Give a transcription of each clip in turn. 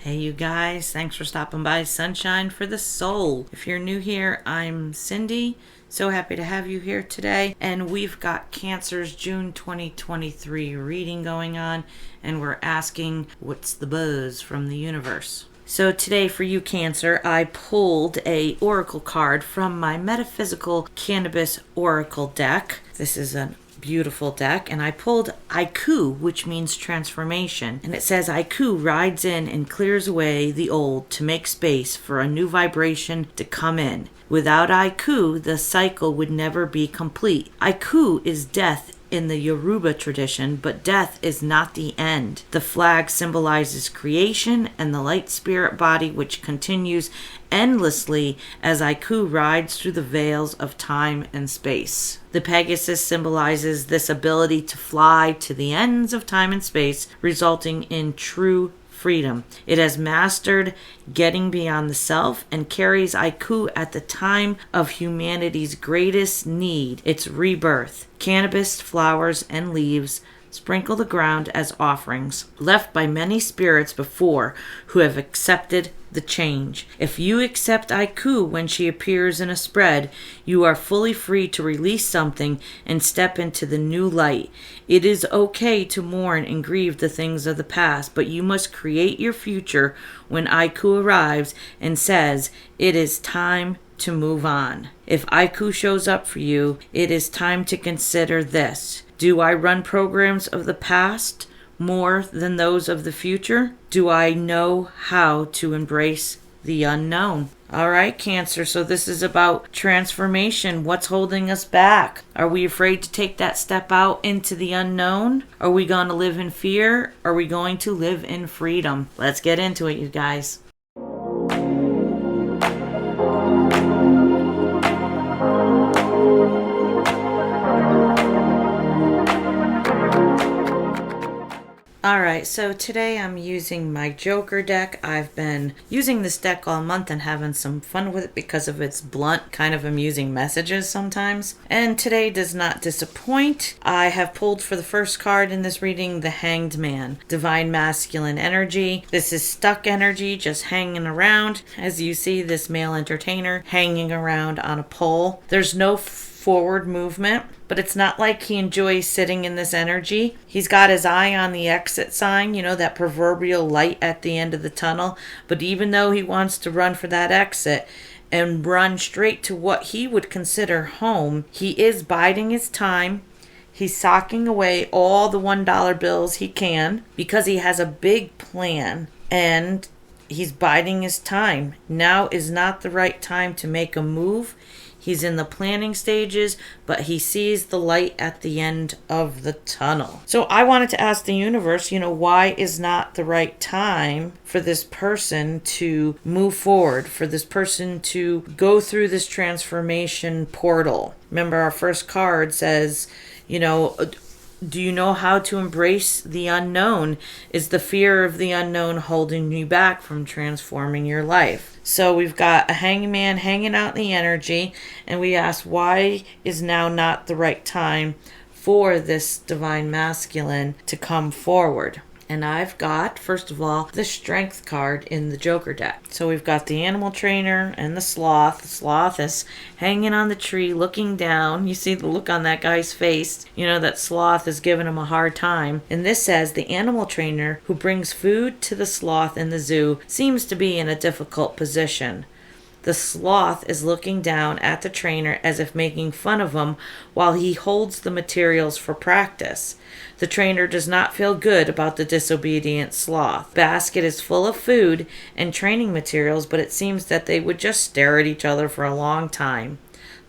Hey you guys, thanks for stopping by Sunshine for the Soul. If you're new here, I'm Cyndi. So happy to have you here today. And we've got Cancer's June 2023 reading going on, and we're asking, what's the buzz from the universe? So today for you, Cancer, I pulled a oracle card from my Metaphysical Cannabis Oracle deck. This is a beautiful deck, and I pulled Aiku, which means transformation, and it says Aiku rides in and clears away the old to make space for a new vibration to come in. Without Aiku, the cycle would never be complete. Aiku is death in the Yoruba tradition, but death is not the end. The flag symbolizes creation and the light spirit body, which continues endlessly as Aiku rides through the veils of time and space. The Pegasus symbolizes this ability to fly to the ends of time and space, resulting in true freedom. It has mastered getting beyond the self and carries Aiku at the time of humanity's greatest need, its rebirth. Cannabis, flowers, and leaves sprinkle the ground as offerings, left by many spirits before who have accepted the change. If you accept Aiku when she appears in a spread, you are fully free to release something and step into the new light. It is okay to mourn and grieve the things of the past, but you must create your future when Aiku arrives and says, it is time to move on. If Aiku shows up for you, it is time to consider this. Do I run programs of the past more than those of the future? Do I know how to embrace the unknown? All right, Cancer, so this is about transformation. What's holding us back? Are we afraid to take that step out into the unknown? Are we going to live in fear? Are we going to live in freedom? Let's get into it, you guys. Alright, so today I'm using my Joker deck. I've been using this deck all month and having some fun with it because of its blunt, kind of amusing messages sometimes. And today does not disappoint. I have pulled for the first card in this reading, the Hanged Man. Divine Masculine energy. This is stuck energy, just hanging around. As you see, this male entertainer hanging around on a pole. There's no forward movement, but it's not like he enjoys sitting in this energy. He's got his eye on the exit sign, that proverbial light at the end of the tunnel. But even though he wants to run for that exit and run straight to what he would consider home, he is biding his time. He's socking away all the $1 bills he can because he has a big plan, and he's biding his time. Now is not the right time to make a move. He's in the planning stages, but he sees the light at the end of the tunnel. So I wanted to ask the universe, why is not the right time for this person to move forward, for this person to go through this transformation portal? Remember, our first card says, do you know how to embrace the unknown? Is the fear of the unknown holding you back from transforming your life? So we've got a hangman hanging out in the energy, and we ask, why is now not the right time for this divine masculine to come forward? And I've got, first of all, the Strength card in the Joker deck. So we've got the animal trainer and the sloth. The sloth is hanging on the tree, looking down. You see the look on that guy's face. That sloth is giving him a hard time. And this says the animal trainer who brings food to the sloth in the zoo seems to be in a difficult position. The sloth is looking down at the trainer as if making fun of him while he holds the materials for practice. The trainer does not feel good about the disobedient sloth. The basket is full of food and training materials, but it seems that they would just stare at each other for a long time.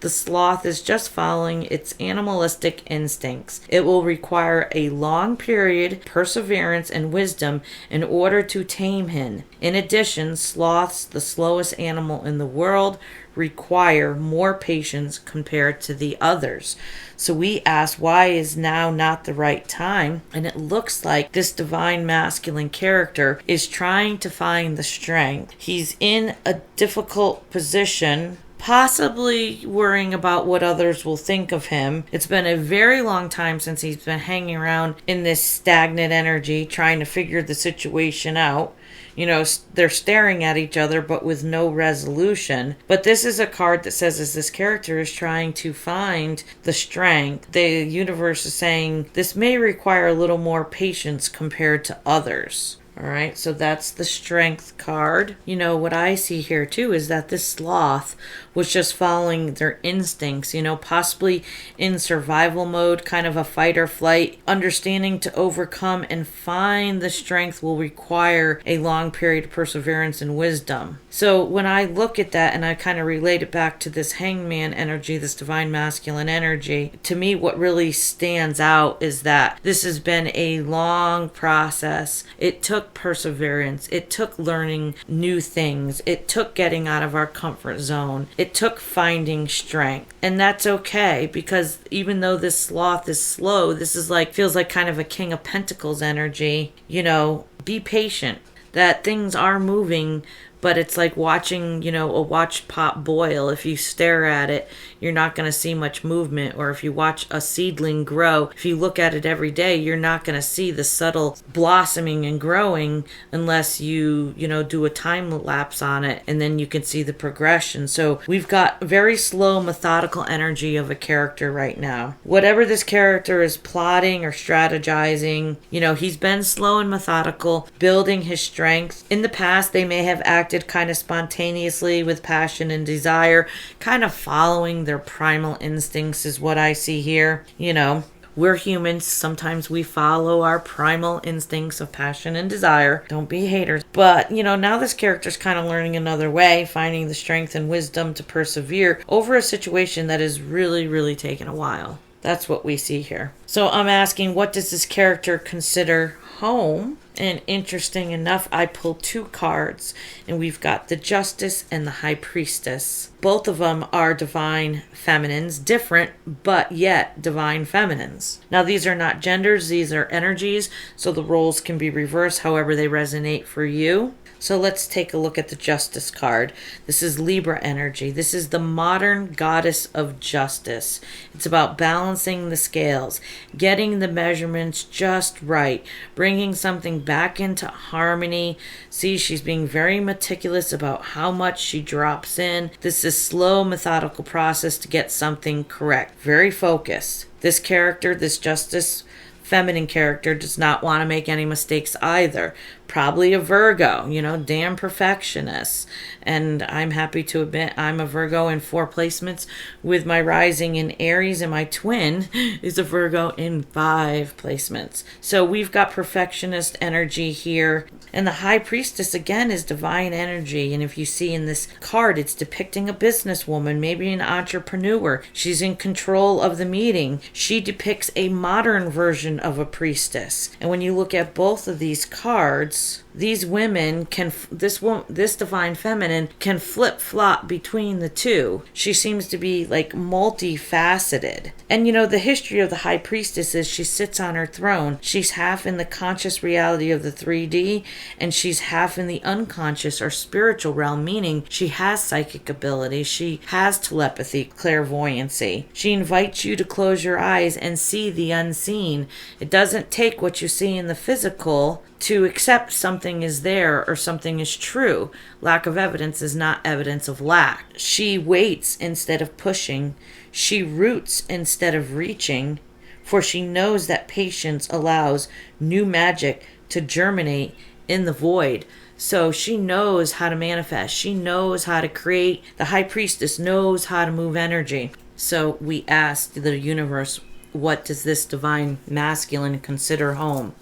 The sloth is just following its animalistic instincts. It will require a long period, perseverance, and wisdom in order to tame him. In addition, sloths, the slowest animal in the world, require more patience compared to the others. So we ask, why is now not the right time? And it looks like this divine masculine character is trying to find the strength. He's in a difficult position, possibly worrying about what others will think of him. It's been a very long time since he's been hanging around in this stagnant energy, trying to figure the situation out. They're staring at each other, but with no resolution. But this is a card that says, as this character is trying to find the strength, the universe is saying this may require a little more patience compared to others. All right, so that's the strength card. What I see here too is that this sloth was just following their instincts, possibly in survival mode, kind of a fight or flight. Understanding to overcome and find the strength will require a long period of perseverance and wisdom. So when I look at that and I kind of relate it back to this hangman energy, this divine masculine energy, to me what really stands out is that this has been a long process. It took perseverance. It took learning new things. It took getting out of our comfort zone. It took finding strength. And that's okay, because even though this sloth is slow, this is feels like kind of a King of Pentacles energy. Be patient. That things are moving, but it's like watching, a watch pot boil. If you stare at it, you're not going to see much movement. Or if you watch a seedling grow, if you look at it every day, you're not going to see the subtle blossoming and growing unless you do a time lapse on it, and then you can see the progression. So we've got very slow, methodical energy of a character right now. Whatever this character is plotting or strategizing, he's been slow and methodical, building his strength. In the past, they may have acted kind of spontaneously with passion and desire, kind of following their primal instincts is what I see here. We're humans. Sometimes we follow our primal instincts of passion and desire. Don't be haters. But, now this character's kind of learning another way, finding the strength and wisdom to persevere over a situation that is really, really taking a while. That's what we see here. So I'm asking, what does this character consider home? And interesting enough, I pulled two cards, and we've got the Justice and the High Priestess. Both of them are divine feminines, different, but yet divine feminines. Now, these are not genders, these are energies, so the roles can be reversed however they resonate for you. So let's take a look at the Justice card. This is Libra energy. This is the modern goddess of justice. It's about balancing the scales, getting the measurements just right, bringing something back into harmony. See, she's being very meticulous about how much she drops in. This is slow, methodical process to get something correct. Very focused. This character, this Justice feminine character, does not want to make any mistakes either. Probably a Virgo, damn perfectionist. And I'm happy to admit I'm a Virgo in 4 placements with my rising in Aries, and my twin is a Virgo in 5 placements. So we've got perfectionist energy here. And the High Priestess, again, is divine energy. And if you see in this card, it's depicting a businesswoman, maybe an entrepreneur. She's in control of the meeting. She depicts a modern version of a priestess. And when you look at both of these cards, these women this divine feminine can flip-flop between the two. She seems to be multifaceted. And the history of the High Priestess is she sits on her throne. She's half in the conscious reality of the 3D, and she's half in the unconscious or spiritual realm, meaning she has psychic abilities, she has telepathy, clairvoyancy. She invites you to close your eyes and see the unseen. It doesn't take what you see in the physical to accept something is there or something is true. Lack of evidence is not evidence of lack. She waits instead of pushing. She roots instead of reaching, for she knows that patience allows new magic to germinate in the void. So she knows how to manifest. She knows how to create. The High Priestess knows how to move energy. So we asked the universe, what does this divine masculine consider home?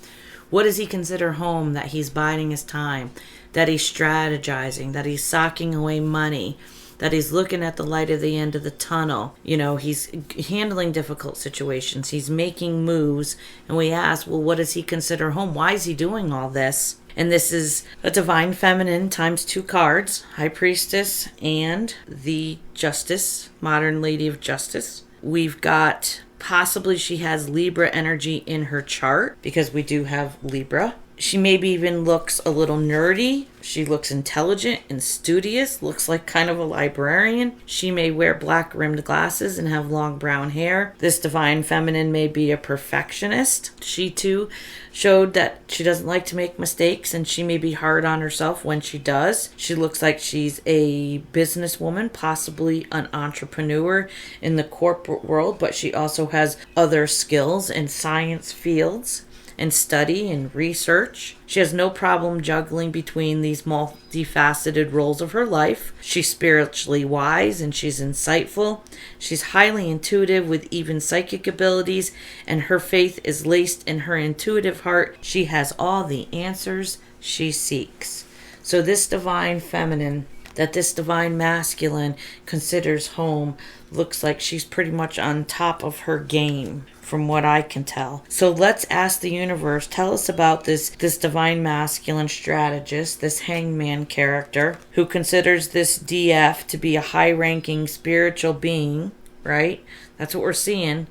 What does he consider home? That he's biding his time, that he's strategizing, that he's socking away money, that he's looking at the light at the end of the tunnel. He's handling difficult situations. He's making moves. And we ask, well, what does he consider home? Why is he doing all this? And this is a divine feminine times 2 cards, High Priestess and the Justice, modern Lady of Justice. We've got possibly she has Libra energy in her chart, because we do have Libra. She maybe even looks a little nerdy. She looks intelligent and studious, looks like kind of a librarian. She may wear black rimmed glasses and have long brown hair. This divine feminine may be a perfectionist. She too showed that she doesn't like to make mistakes, and she may be hard on herself when she does. She looks like she's a businesswoman, possibly an entrepreneur in the corporate world, but she also has other skills in science fields and study and research. She has no problem juggling between these multifaceted roles of her life. She's spiritually wise and she's insightful. She's highly intuitive with even psychic abilities, and her faith is laced in her intuitive heart. She has all the answers she seeks. So this divine feminine that this divine masculine considers home looks like she's pretty much on top of her game, from what I can tell. So let's ask the universe, tell us about this divine masculine strategist, this hangman character, who considers this DF to be a high-ranking spiritual being, right? That's what we're seeing.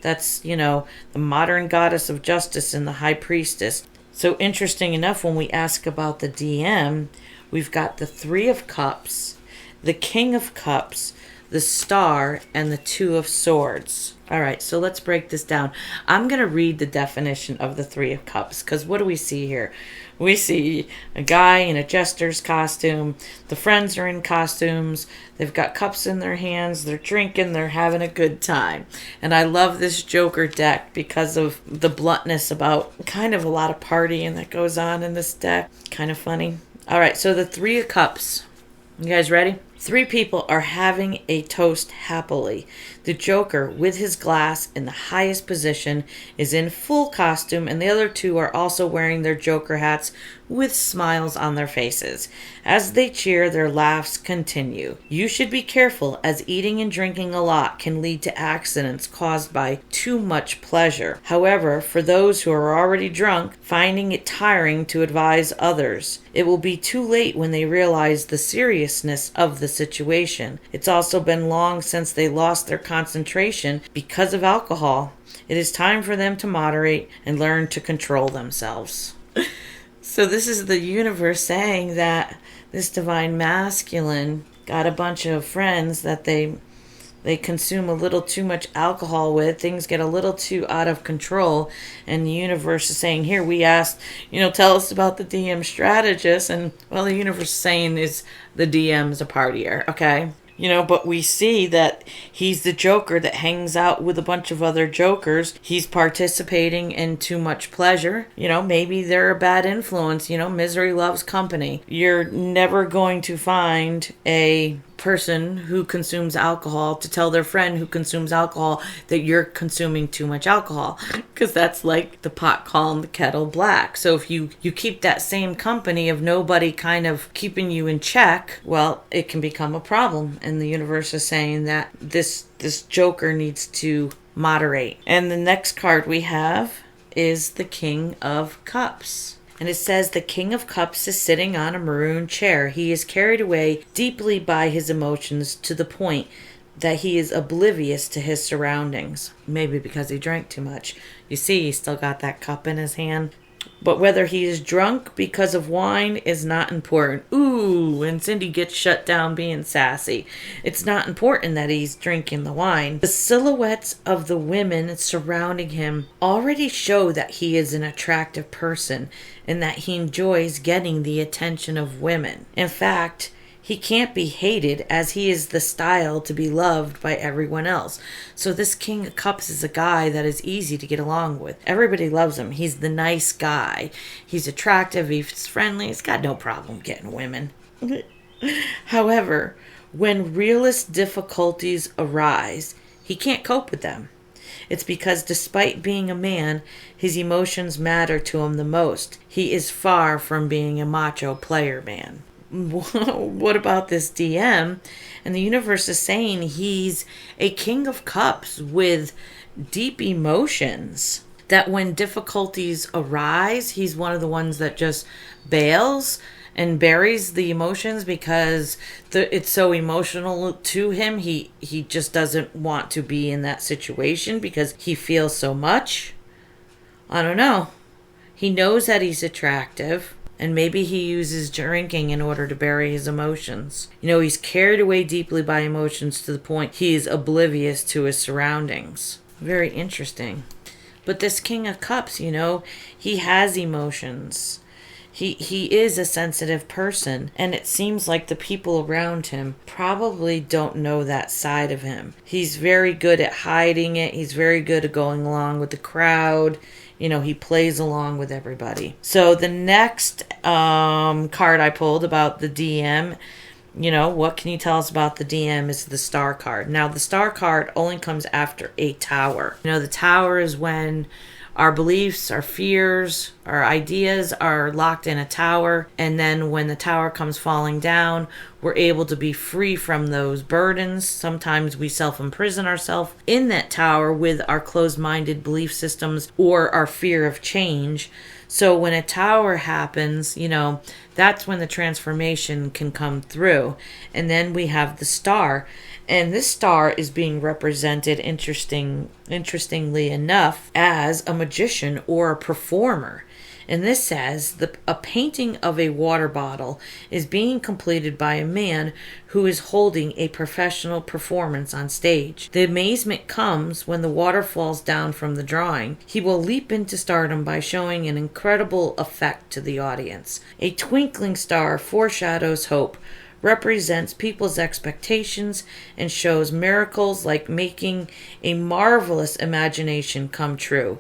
That's, the modern goddess of justice and the high priestess. So interesting enough, when we ask about the DM, we've got the Three of Cups, the King of Cups, the Star, and the Two of Swords. All right, so let's break this down. I'm going to read the definition of the Three of Cups, because what do we see here? We see a guy in a jester's costume. The friends are in costumes. They've got cups in their hands. They're drinking. They're having a good time. And I love this Joker deck because of the bluntness about kind of a lot of partying that goes on in this deck. Kind of funny. All right, so the Three of Cups. You guys ready? Three people are having a toast happily. The Joker, with his glass in the highest position, is in full costume, and the other two are also wearing their Joker hats with smiles on their faces. As they cheer, their laughs continue. You should be careful, as eating and drinking a lot can lead to accidents caused by too much pleasure. However, for those who are already drunk, finding it tiring to advise others, it will be too late when they realize the seriousness of the situation. It's also been long since they lost their concentration because of alcohol. It is time for them to moderate and learn to control themselves. So this is the universe saying that this divine masculine got a bunch of friends that they consume a little too much alcohol with. Things get a little too out of control, and the universe is saying, here, we asked, tell us about the DM strategist, and well, the universe is saying is the DM's a partier, okay? But we see that he's the Joker that hangs out with a bunch of other Jokers. He's participating in too much pleasure. Maybe they're a bad influence. Misery loves company. You're never going to find a person who consumes alcohol to tell their friend who consumes alcohol that you're consuming too much alcohol, because that's like the pot calling the kettle black. So if you keep that same company of nobody kind of keeping you in check, well, it can become a problem. And the universe is saying that this Joker needs to moderate. And the next card we have is the King of Cups. And it says the King of Cups is sitting on a maroon chair. He is carried away deeply by his emotions to the point that he is oblivious to his surroundings. Maybe because he drank too much. You see, he's still got that cup in his hand. But whether he is drunk because of wine is not important. Ooh, and Cyndi gets shut down being sassy. It's not important that he's drinking the wine. The silhouettes of the women surrounding him already show that he is an attractive person and that he enjoys getting the attention of women. In fact, he can't be hated, as he is the style to be loved by everyone else. So this King of Cups is a guy that is easy to get along with. Everybody loves him. He's the nice guy. He's attractive. He's friendly. He's got no problem getting women. However, when realist difficulties arise, he can't cope with them. It's because despite being a man, his emotions matter to him the most. He is far from being a macho player man. What about this DM? And the universe is saying he's a King of Cups with deep emotions. That when difficulties arise, he's one of the ones that just bails and buries the emotions because it's so emotional to him. He just doesn't want to be in that situation because he feels so much. I don't know. He knows that he's attractive, and maybe he uses drinking in order to bury his emotions. He's carried away deeply by emotions to the point he is oblivious to his surroundings. Very interesting. But this King of Cups, he has emotions. He is a sensitive person, and it seems like the people around him probably don't know that side of him. He's very good at hiding it. He's very good at going along with the crowd. He plays along with everybody. So the next card I pulled about the DM, what can you tell us about the DM, is the Star card. Now, the Star card only comes after a Tower. The Tower is when our beliefs, our fears, our ideas are locked in a tower, and then when the tower comes falling down, we're able to be free from those burdens. Sometimes we self-imprison ourselves in that tower with our closed-minded belief systems or our fear of change. So when a tower happens, that's when the transformation can come through. And then we have the Star. And this star is being represented, interestingly enough, as a magician or a performer. And this says a painting of a water bottle is being completed by a man who is holding a professional performance on stage. The amazement comes when the water falls down from the drawing. He will leap into stardom by showing an incredible effect to the audience. A twinkling star foreshadows hope, represents people's expectations, and shows miracles like making a marvelous imagination come true.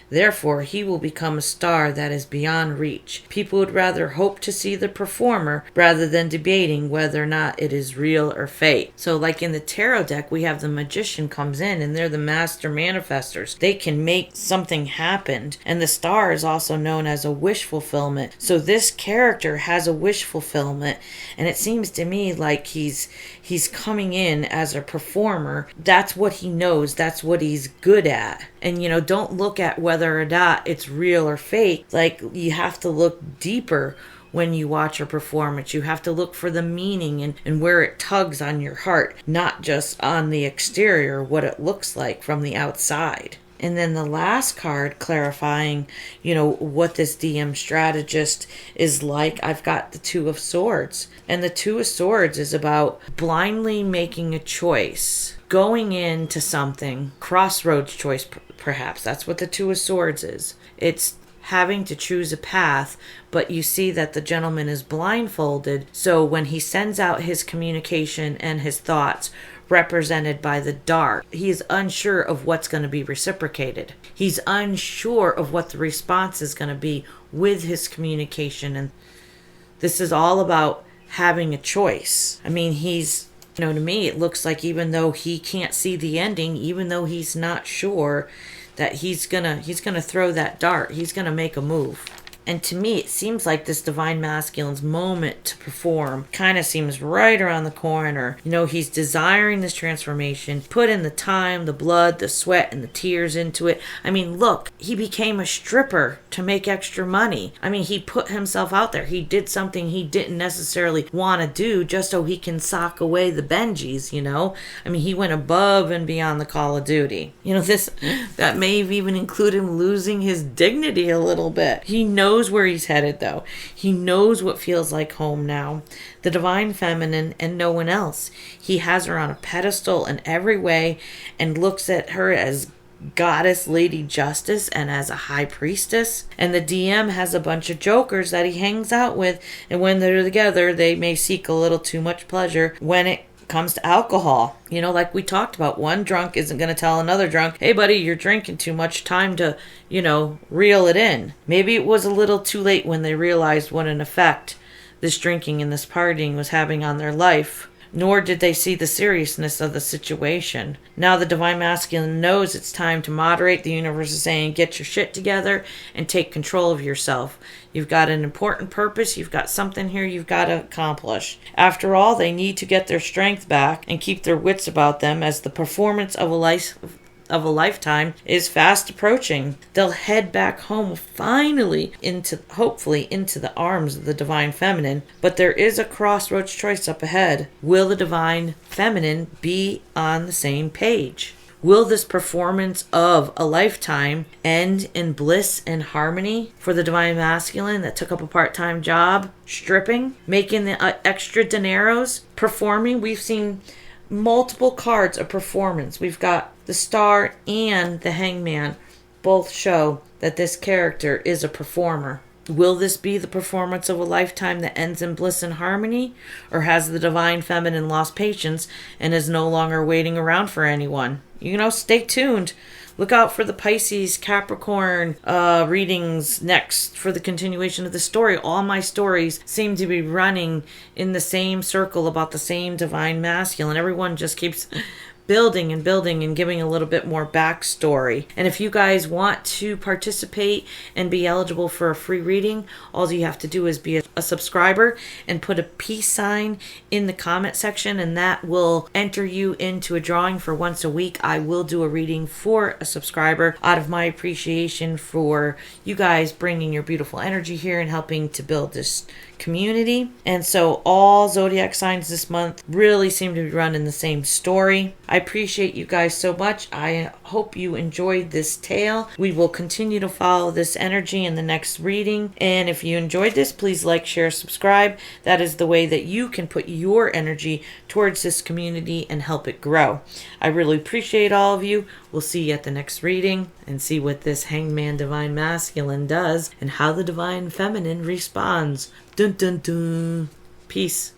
Therefore, he will become a star that is beyond reach. People would rather hope to see the performer rather than debating whether or not it is real or fake. So like in the tarot deck, we have the magician comes in and they're the master manifestors. They can make something happen. And the star is also known as a wish fulfillment. So this character has a wish fulfillment, and it seems to me like he's coming in as a performer. That's what he knows. That's what he's good at. And, don't look at whether or not it's real or fake. Like, you have to look deeper when you watch a performance. You have to look for the meaning and where it tugs on your heart, not just on the exterior, what it looks like from the outside. And then the last card clarifying, what this DM strategist is like, I've got the Two of Swords. And the Two of Swords is about blindly making a choice, going into something, crossroads choice perhaps. That's what the Two of Swords is. It's having to choose a path, but you see that the gentleman is blindfolded. So when he sends out his communication and his thoughts, represented by the dark, he is unsure of what's going to be reciprocated. He's unsure of what the response is going to be with his communication. And this is all about having a choice. I mean, to me, it looks like even though he can't see the ending, even though he's not sure, that he's gonna throw that dart. He's gonna make a move. And to me, it seems like this divine masculine's moment to perform kind of seems right around the corner. He's desiring this transformation, put in the time, the blood, the sweat, and the tears into it. I mean, look, he became a stripper to make extra money. I mean, he put himself out there. He did something he didn't necessarily want to do just so he can sock away the Benjis, I mean, he went above and beyond the call of duty. That may have even included him losing his dignity a little bit. He knows where he's headed, though. He knows what feels like home now. The divine feminine and no one else. He has her on a pedestal in every way and looks at her as goddess Lady Justice and as a high priestess. And the DM has a bunch of jokers that he hangs out with, and when they're together, they may seek a little too much pleasure when it comes to alcohol. Like we talked about, one drunk isn't going to tell another drunk, hey buddy, you're drinking too much, time to, reel it in. Maybe it was a little too late when they realized what an effect this drinking and this partying was having on their life. Nor did they see the seriousness of the situation. Now the divine masculine knows it's time to moderate. The universe is saying, get your shit together and take control of yourself. You've got an important purpose. You've got something here you've got to accomplish. After all, they need to get their strength back and keep their wits about them as the performance of a lifetime is fast approaching. They'll head back home finally hopefully into the arms of the divine feminine. But there is a crossroads choice up ahead. Will the divine feminine be on the same page? Will this performance of a lifetime end in bliss and harmony for the divine masculine that took up a part-time job, stripping, making the extra dineros, performing? We've seen multiple cards of performance. We've got the Star and the Hangman. Both show that this character is a performer. Will this be the performance of a lifetime that ends in bliss and harmony? Or has the divine feminine lost patience and is no longer waiting around for anyone? Stay tuned. Look out for the Pisces, Capricorn readings next for the continuation of the story. All my stories seem to be running in the same circle about the same divine masculine. Everyone just keeps building and building and giving a little bit more backstory. And if you guys want to participate and be eligible for a free reading, all you have to do is be a subscriber and put a peace sign in the comment section, and that will enter you into a drawing for once a week. I will do a reading for a subscriber out of my appreciation for you guys bringing your beautiful energy here and helping to build this community. And so all zodiac signs this month really seem to be running the same story. I appreciate you guys so much. I hope you enjoyed this tale. We will continue to follow this energy in the next reading. And if you enjoyed this, please like, share, subscribe. That is the way that you can put your energy towards this community and help it grow. I really appreciate all of you. We'll see you at the next reading and see what this Hangman Divine Masculine does and how the Divine Feminine responds. Dun dun dun. Peace.